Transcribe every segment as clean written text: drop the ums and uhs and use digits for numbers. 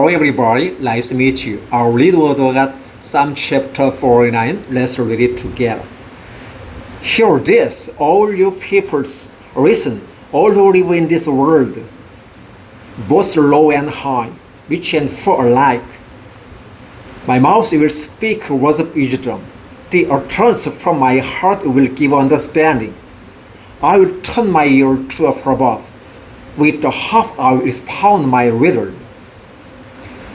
Hello everybody, nice to meet you. Our read word got Psalm chapter 49. Let's read it together. Hear this, all you peoples, listen, all who live in this world, both low and high, rich and poor alike. My mouth will speak words of wisdom. The utterance from my heart will give understanding. I will turn my ear to above. With the harp I will expound my riddle.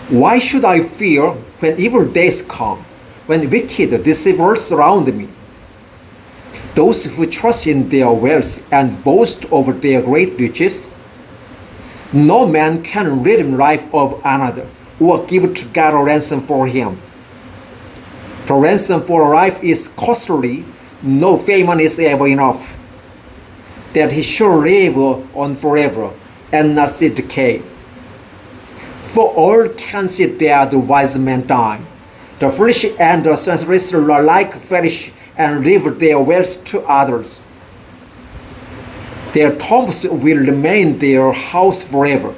Why should I fear when evil days come, when wicked deceivers surround me? Those who trust in their wealth and boast over their great riches? No man can redeem life of another or give to God a ransom for him. The ransom for life is costly, no payment is ever enough, that he should live on forever and not see decay. For all can see that the wise men die. The foolish and the senseless alike perish and leave their wealth to others. Their tombs will remain their house forever,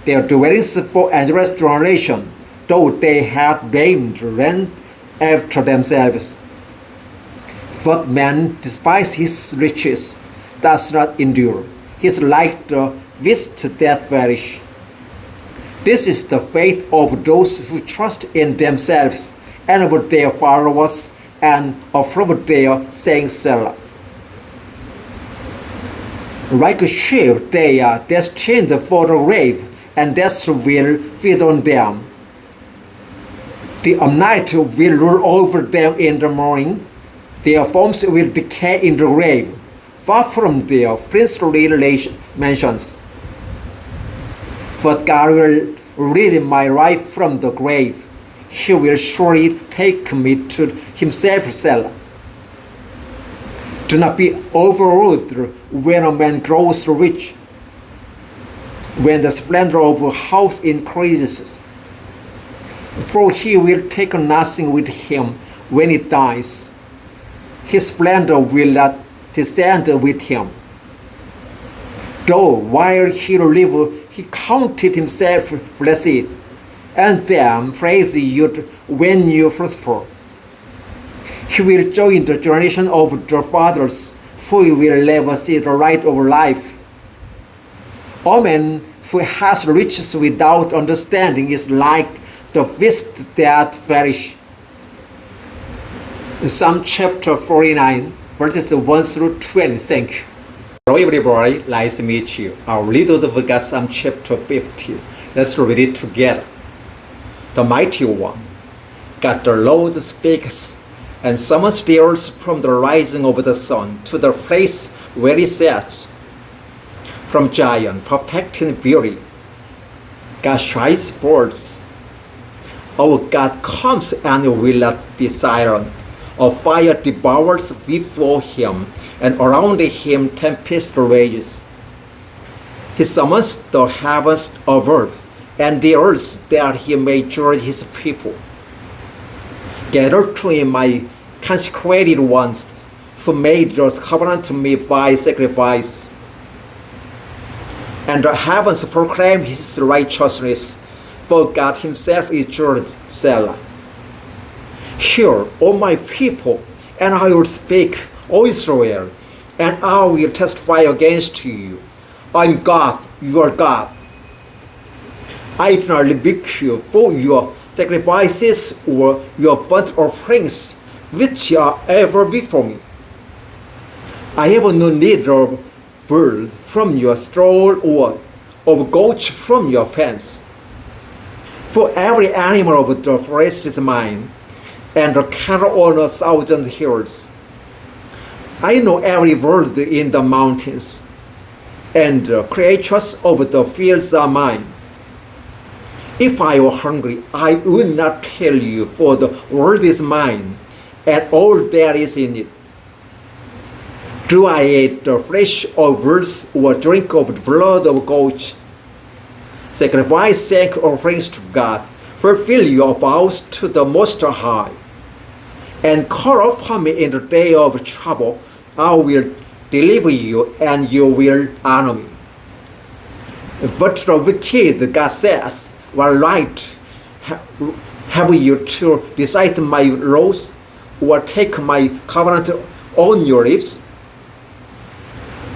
their dwellings for endless generation, though they had gained rent after themselves. But man despises his riches, does not endure. He is like the beast that perish. This is the fate of those who trust in themselves and of their followers and approve their saying Selah. Like a sheep, they are destined for the grave, and death will feed on them. The Almighty will rule over them in the morning. Their forms will decay in the grave, far from their princely mansions. But God will redeem my life from the grave. He will surely take me to himself, Selah. Do not be overawed when a man grows rich, when the splendor of a house increases. For he will take nothing with him when he dies. His splendor will not descend with him. Though while he lived, he counted himself blessed, and then praised you when you prosper. He will join the generation of the fathers, who will never see the light of life. A man who has riches without understanding is like the beast that perish. Psalm chapter 49, verses 1 through 20. Thank you. Hello everybody, nice to meet you. Our little book got Psalm chapter 50. Let's read it together. The mighty one, God the Lord speaks, and summons the earth from the rising of the sun to the place where it sets. From Zion, perfecting beauty, God shines forth. Our God comes and will not be silent. A fire devours before him, and around him tempest rages. He summons the heavens above and the earth that he may judge his people. Gather to him my consecrated ones, who made the covenant to me by sacrifice. And the heavens proclaim his righteousness, for God himself is judged, Selah. Hear, O my people, and I will speak, O Israel, and I will testify against you. I am God, your God. I do not rebuke you for your sacrifices or your burnt offerings, which are ever before me. I have no need of bull from your stall or of goat from your fence. For every animal of the forest is mine, and the cattle on 1,000 hills. I know every bird in the mountains, and the creatures of the fields are mine. If I were hungry, I would not tell you, for the world is mine, and all that is in it. Do I eat the flesh of birds or drink of the blood of goats? Sacrifice thank offerings to God, fulfill your vows to the Most High, and call upon me in the day of trouble. I will deliver you, and you will honor me. But the wicked, God says, what right have you to recite my laws or take my covenant on your lips?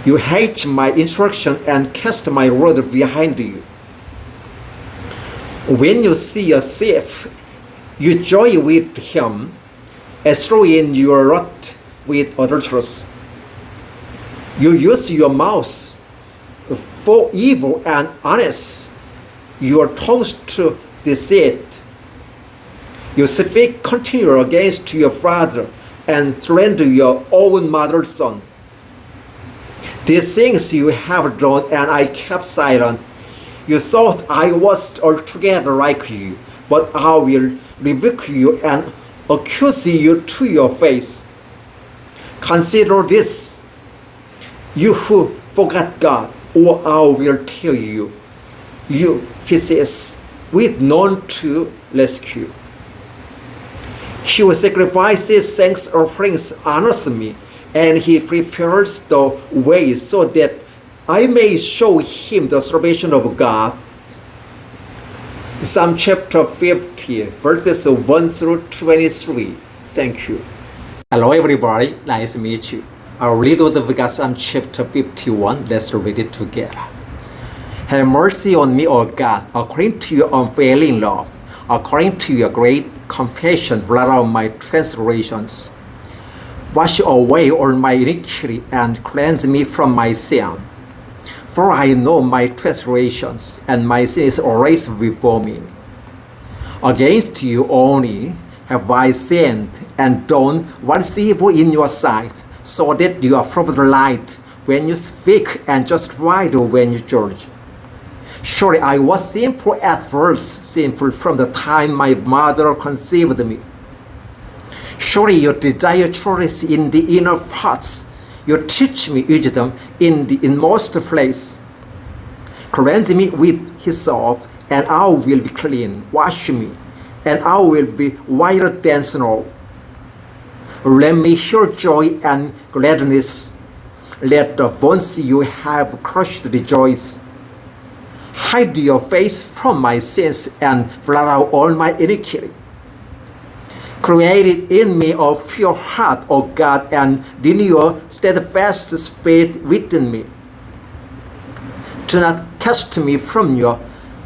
You hate my instruction and cast my word behind you. When you see a thief, you joy with him, as though in your lot with adulterers. You use your mouth for evil and honest, your tongues to deceit. You speak continually against your father and slander your own mother's son. These things you have done, and I kept silent. You thought I was altogether like you, but I will rebuke you and accuse you to your face. Consider this, you who forgot God, or I will tell you, you faces with none to rescue. He who sacrifices thanks offerings honors me, and he prepares the way so that I may show him the salvation of God. Psalm chapter 50, verses 1 through 23. Thank you. Hello everybody, nice to meet you. I'll read with the Psalm chapter 51. Let's read it together. Have mercy on me, O God, according to your unfailing love, according to your great compassion, blot out my transgressions. Wash away all my iniquity and cleanse me from my sin. For I know my transgressions, and my sin is always before me. Against you only have I sinned and done what is evil in your sight, so that you are from the light when you speak and just right when you judge. Surely I was sinful at first, sinful from the time my mother conceived me. Surely you desire truth in the inner parts. You teach me wisdom in the inmost place. Cleanse me with hyssop, and I will be clean. Wash me, and I will be whiter than snow. Let me hear joy and gladness. Let the bones you have crushed rejoice. Hide your face from my sins and blot out all my iniquity. Create in me a pure heart, O God, and renew a steadfast spirit within me. Do not cast me from your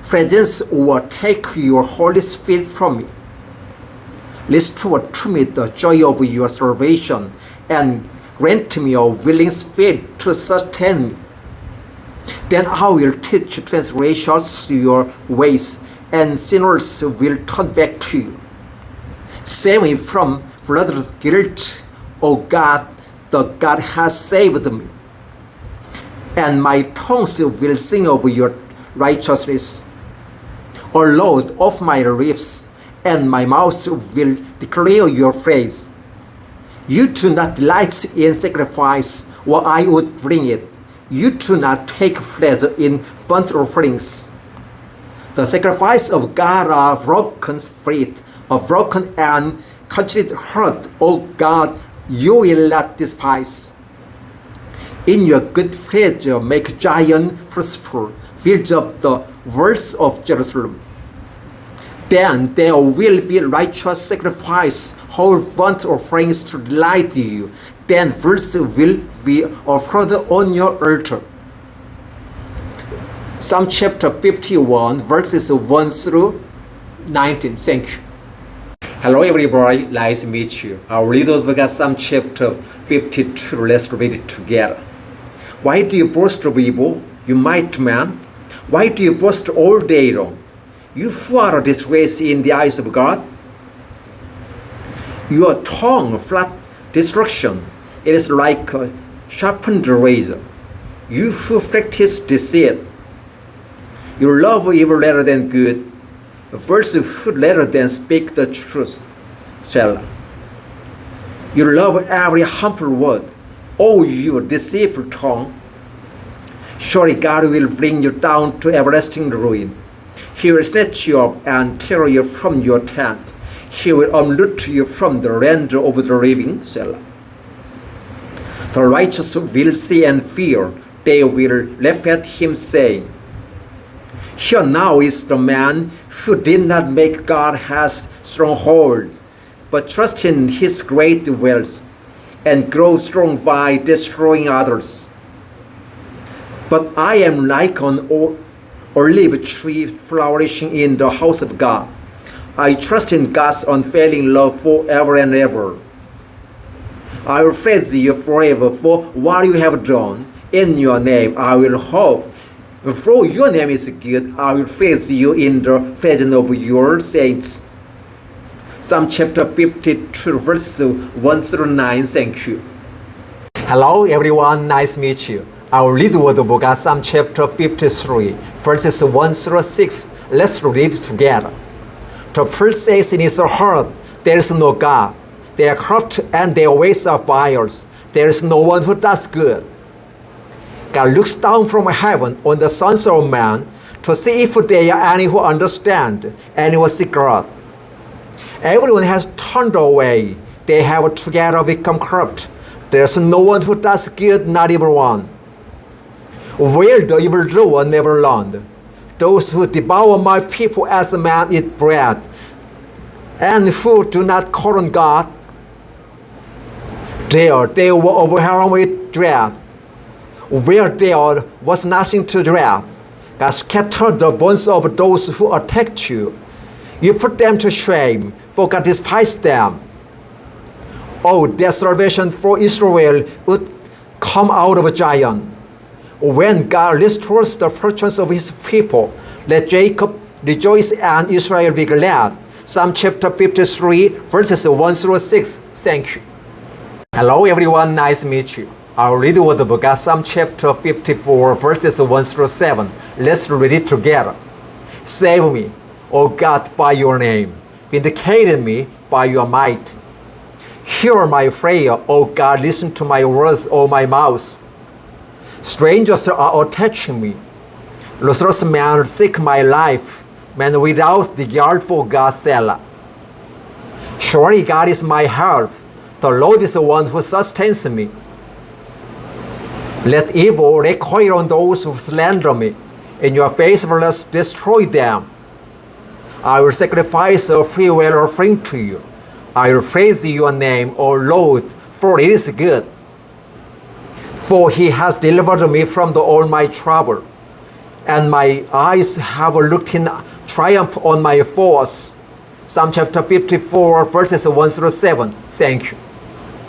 presence or take your Holy Spirit from me. Restore to me the joy of your salvation, and grant me a willing spirit to sustain me. Then I will teach transgressors your ways, and sinners will turn back to you. Save me from bloodless guilt, O God, the God has saved me. And my tongues will sing of your righteousness. O Lord of my lips, and my mouth will declare your praise. You do not delight in sacrifice, or I would bring it. You do not take pleasure in burnt offerings. The sacrifice of God are broken spirit, a broken and contrite heart, O God, you will not despise. In your good pleasure make Zion prosper, build up the walls of Jerusalem. Then there will be righteous sacrifice, whole burnt offerings to delight you. Then verse will be offered on your altar. Psalm chapter 51, verses 1 through 19. Thank you. Hello everybody, nice to meet you. I'll read over Psalm chapter 52. Let's read it together. Why do you boast of evil, you mighty man? Why do you boast all day long? You who are a disgrace in the eyes of God? Your tongue flat destruction. It is like a sharpened razor. You who practice deceit. You love evil rather than good. False food rather than speak the truth. Selah. You love every harmful word. O you deceitful tongue. Surely God will bring you down to everlasting ruin. He will snatch you up and tear you from your tent. He will uproot you from the land of the living. Selah. The righteous will see and fear. They will laugh at him, saying, Here now is the man who did not make God his stronghold, but trust in his great wealth, and grow strong by destroying others. But I am like an olive tree flourishing in the house of God. I trust in God's unfailing love forever and ever. I will praise you forever for what you have done. In your name I will hope. For your name is good, I will praise you in the presence of your saints. Psalm chapter 52, verses 1 through 9. Thank you. Hello everyone, nice to meet you. I will read the word of God, Psalm chapter 53, verses 1 through 6. Let's read it together. The first says in his heart, there is no God. They are corrupt and their ways are vile. There is no one who does good. God looks down from heaven on the sons of man to see if there are any who understand, any who seek God. Everyone has turned away. They have together become corrupt. There is no one who does good, not even one. Will the evildoer never learn? Those who devour my people as a man eat bread, and who do not call on God, there they were overwhelmed with dread. Where there was nothing to dread, God scattered the bones of those who attacked you. You put them to shame, for God despised them. Oh, that salvation for Israel would come out of Zion. When God restores the fortunes of his people, let Jacob rejoice and Israel be glad. Psalm chapter 53, verses 1 through 6. Thank you. Hello everyone, nice to meet you. I'll read the word of God, Psalm chapter 54, verses 1 through 7. Let's read it together. Save me, O God, by your name. Vindicate me by your might. Hear my prayer, O God, listen to my words, O my mouth. Strangers are attaching me. Ruthless men seek my life, men without regard for God, Selah. Surely God is my help. The Lord is the one who sustains me. Let evil recoil on those who slander me. In your faithfulness, destroy them. I will sacrifice a freewill offering to you. I will praise your name, O Lord, for it is good. For he has delivered me from all my trouble, and my eyes have looked in triumph on my foes. Psalm chapter 54, verses 1 through 7. Thank you.